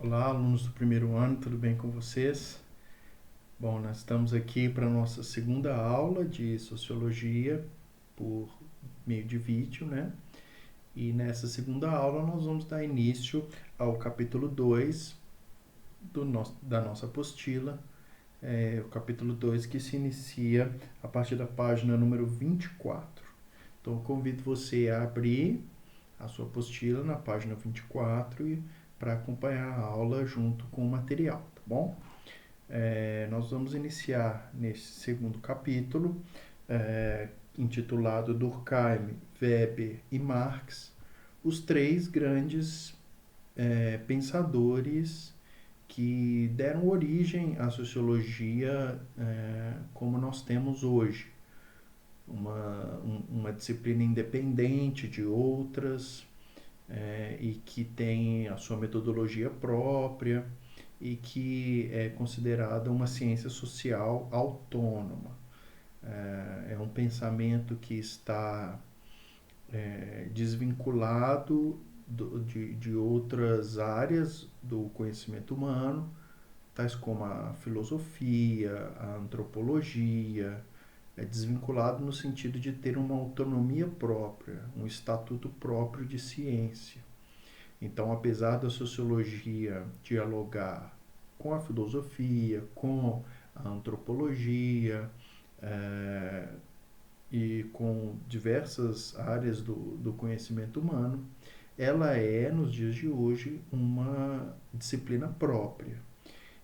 Olá, alunos do primeiro ano, tudo bem com vocês? Bom, nós estamos aqui para a nossa segunda aula de Sociologia por meio de vídeo, né? E nessa segunda aula nós vamos dar início ao capítulo 2 da nossa apostila, o capítulo 2 que se inicia a partir da página número 24. Então eu convido você a abrir a sua apostila na página 24 e para acompanhar a aula junto com o material, tá bom? Nós vamos iniciar nesse segundo capítulo, intitulado Durkheim, Weber e Marx, os três grandes pensadores que deram origem à sociologia como nós temos hoje. Uma disciplina independente de outras, e que tem a sua metodologia própria e que é considerada uma ciência social autônoma. É um pensamento que está desvinculado de outras áreas do conhecimento humano, tais como a filosofia, a antropologia. É desvinculado no sentido de ter uma autonomia própria, um estatuto próprio de ciência. Então, apesar da sociologia dialogar com a filosofia, com a antropologia e com diversas áreas do conhecimento humano, ela é, nos dias de hoje, uma disciplina própria.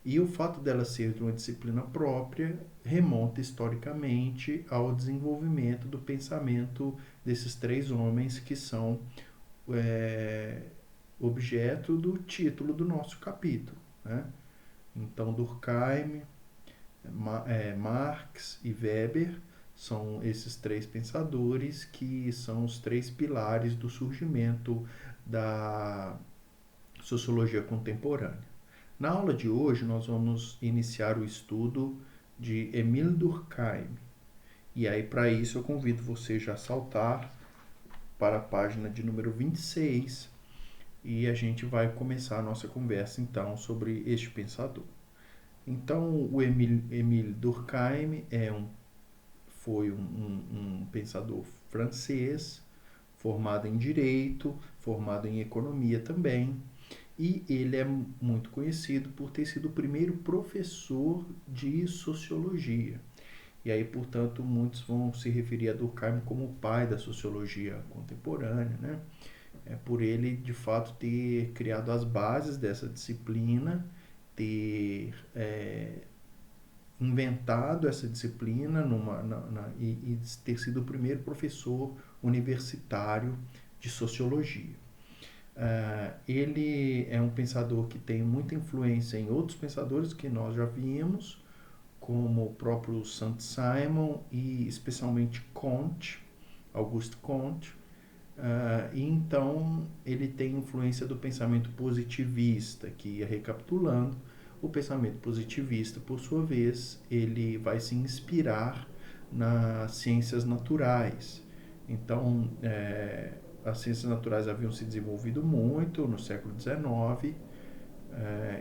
E o fato dela ser de uma disciplina própria remonta historicamente ao desenvolvimento do pensamento desses três homens que são objeto do título do nosso capítulo, né? Então, Durkheim, Marx e Weber são esses três pensadores que são os três pilares do surgimento da sociologia contemporânea. Na aula de hoje, nós vamos iniciar o estudo de Emile Durkheim. E aí, para isso, eu convido você já a saltar para a página de número 26 e a gente vai começar a nossa conversa, então, sobre este pensador. Então, o Emile Durkheim foi um pensador francês, formado em Direito, formado em Economia também, e ele é muito conhecido por ter sido o primeiro professor de Sociologia. E aí, portanto, muitos vão se referir a Durkheim como o pai da Sociologia contemporânea, né? Por ele, de fato, ter criado as bases dessa disciplina, ter inventado essa disciplina e ter sido o primeiro professor universitário de Sociologia. Ele é um pensador que tem muita influência em outros pensadores que nós já vimos, como o próprio Saint-Simon e especialmente Comte, Auguste Comte. E então ele tem influência do pensamento positivista, que, recapitulando, o pensamento positivista, por sua vez, ele vai se inspirar nas ciências naturais. Então, as ciências naturais haviam se desenvolvido muito no século XIX,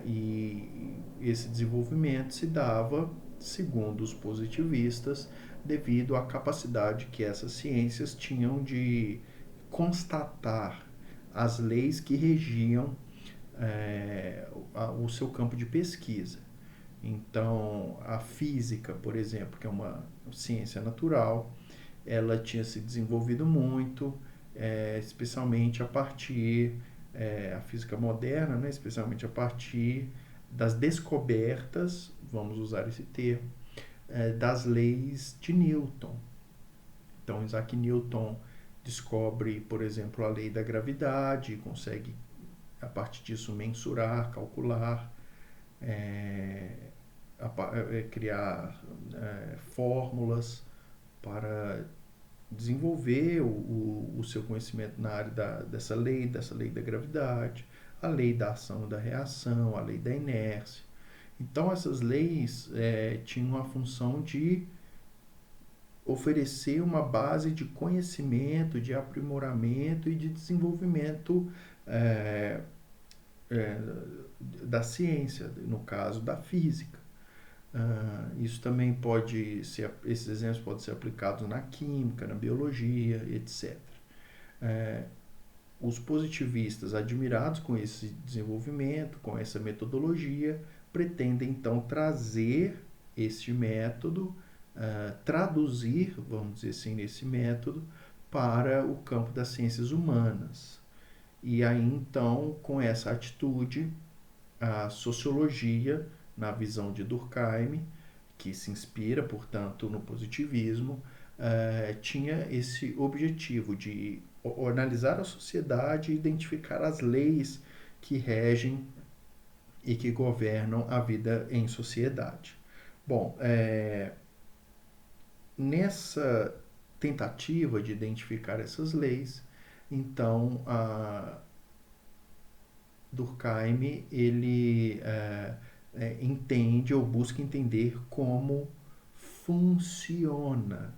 e esse desenvolvimento se dava, segundo os positivistas, devido à capacidade que essas ciências tinham de constatar as leis que regiam o seu campo de pesquisa. Então, a física, por exemplo, que é uma ciência natural, ela tinha se desenvolvido muito, especialmente a partir a física moderna, né, especialmente a partir das descobertas, vamos usar esse termo, das leis de Newton. Então, Isaac Newton descobre, por exemplo, a lei da gravidade e consegue, a partir disso, mensurar, calcular, criar fórmulas para desenvolver o seu conhecimento na área dessa lei da gravidade, a lei da ação e da reação, a lei da inércia. Então, essas leis tinham a função de oferecer uma base de conhecimento, de aprimoramento e de desenvolvimento é, da ciência, no caso da física. Isso também pode ser, esses exemplos podem ser aplicados na química, na biologia, etc. Os positivistas, admirados com esse desenvolvimento, com essa metodologia, pretendem então trazer este método, traduzir, vamos dizer assim, esse método para o campo das ciências humanas. E aí então, com essa atitude, a sociologia, na visão de Durkheim, que se inspira, portanto, no positivismo, tinha esse objetivo de analisar a sociedade e identificar as leis que regem e que governam a vida em sociedade. Bom, nessa tentativa de identificar essas leis, então, Durkheim ele entende ou busca entender como funciona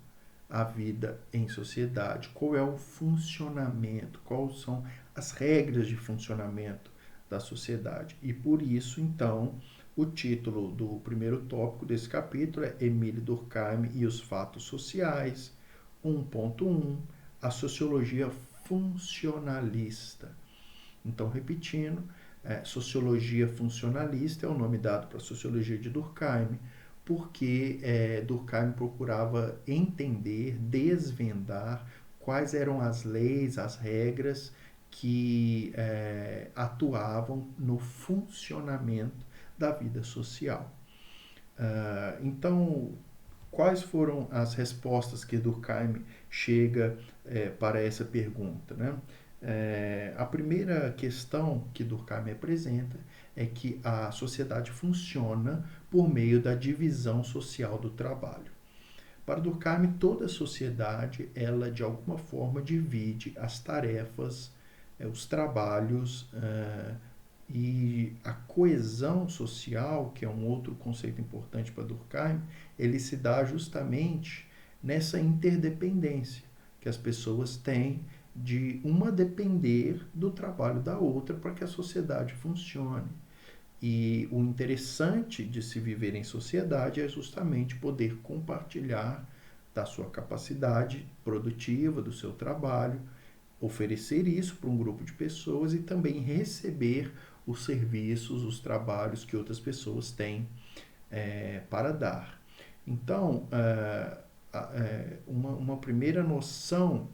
a vida em sociedade, qual é o funcionamento, quais são as regras de funcionamento da sociedade. E por isso, então, o título do primeiro tópico desse capítulo é Émile Durkheim e os fatos sociais, 1.1, a sociologia funcionalista. Então, repetindo, sociologia funcionalista é o nome dado para a sociologia de Durkheim, porque Durkheim procurava entender, desvendar quais eram as leis, as regras que atuavam no funcionamento da vida social. Então, quais foram as respostas que Durkheim chega para essa pergunta, né? A primeira questão que Durkheim apresenta é que a sociedade funciona por meio da divisão social do trabalho. Para Durkheim, toda a sociedade, ela de alguma forma divide as tarefas, os trabalhos e a coesão social, que é um outro conceito importante para Durkheim, ele se dá justamente nessa interdependência que as pessoas têm de uma depender do trabalho da outra para que a sociedade funcione. E o interessante de se viver em sociedade é justamente poder compartilhar da sua capacidade produtiva, do seu trabalho, oferecer isso para um grupo de pessoas e também receber os serviços, os trabalhos que outras pessoas têm para dar. Então, uma primeira noção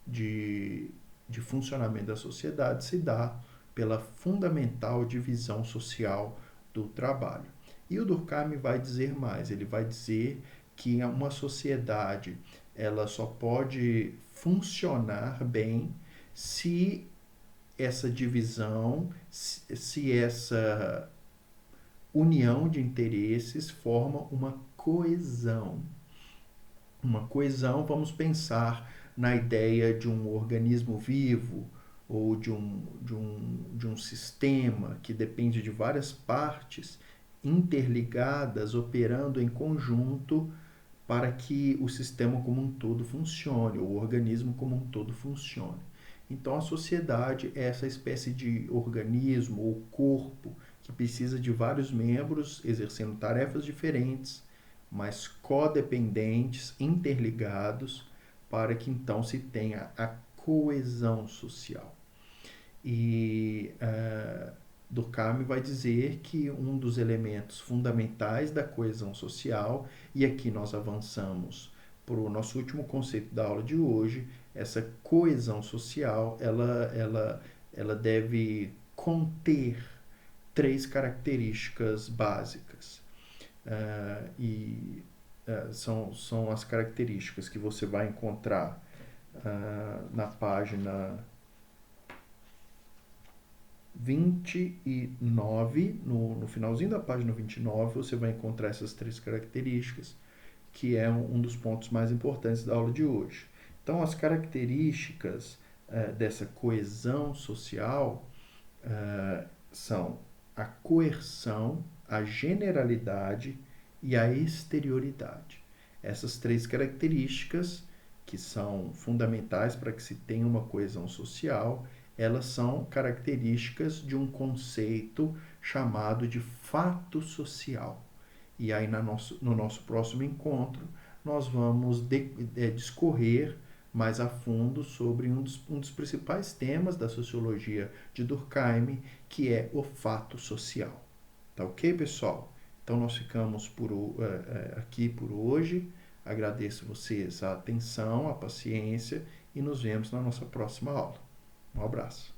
de funcionamento da sociedade se dá pela fundamental divisão social do trabalho. E o Durkheim vai dizer mais, ele vai dizer que uma sociedade ela só pode funcionar bem se essa divisão, se essa união de interesses forma uma coesão. Uma coesão, vamos pensar na ideia de um organismo vivo ou de um sistema que depende de várias partes interligadas, operando em conjunto para que o sistema como um todo funcione, ou o organismo como um todo funcione. Então, a sociedade é essa espécie de organismo ou corpo que precisa de vários membros exercendo tarefas diferentes, mas codependentes, interligados, para que então se tenha a coesão social. E Durkheim vai dizer que um dos elementos fundamentais da coesão social, e aqui nós avançamos para o nosso último conceito da aula de hoje, essa coesão social, ela deve conter três características básicas. São as características que você vai encontrar na página 29, no finalzinho da página 29, você vai encontrar essas três características, que é um dos pontos mais importantes da aula de hoje. Então, as características dessa coesão social são a coerção, a generalidade e a exterioridade. Essas três características, que são fundamentais para que se tenha uma coesão social, elas são características de um conceito chamado de fato social. E aí no nosso próximo encontro nós vamos discorrer mais a fundo sobre um dos principais temas da sociologia de Durkheim, que é o fato social. Tá ok, pessoal? Então nós ficamos aqui por hoje. Agradeço vocês a atenção, a paciência e nos vemos na nossa próxima aula. Um abraço.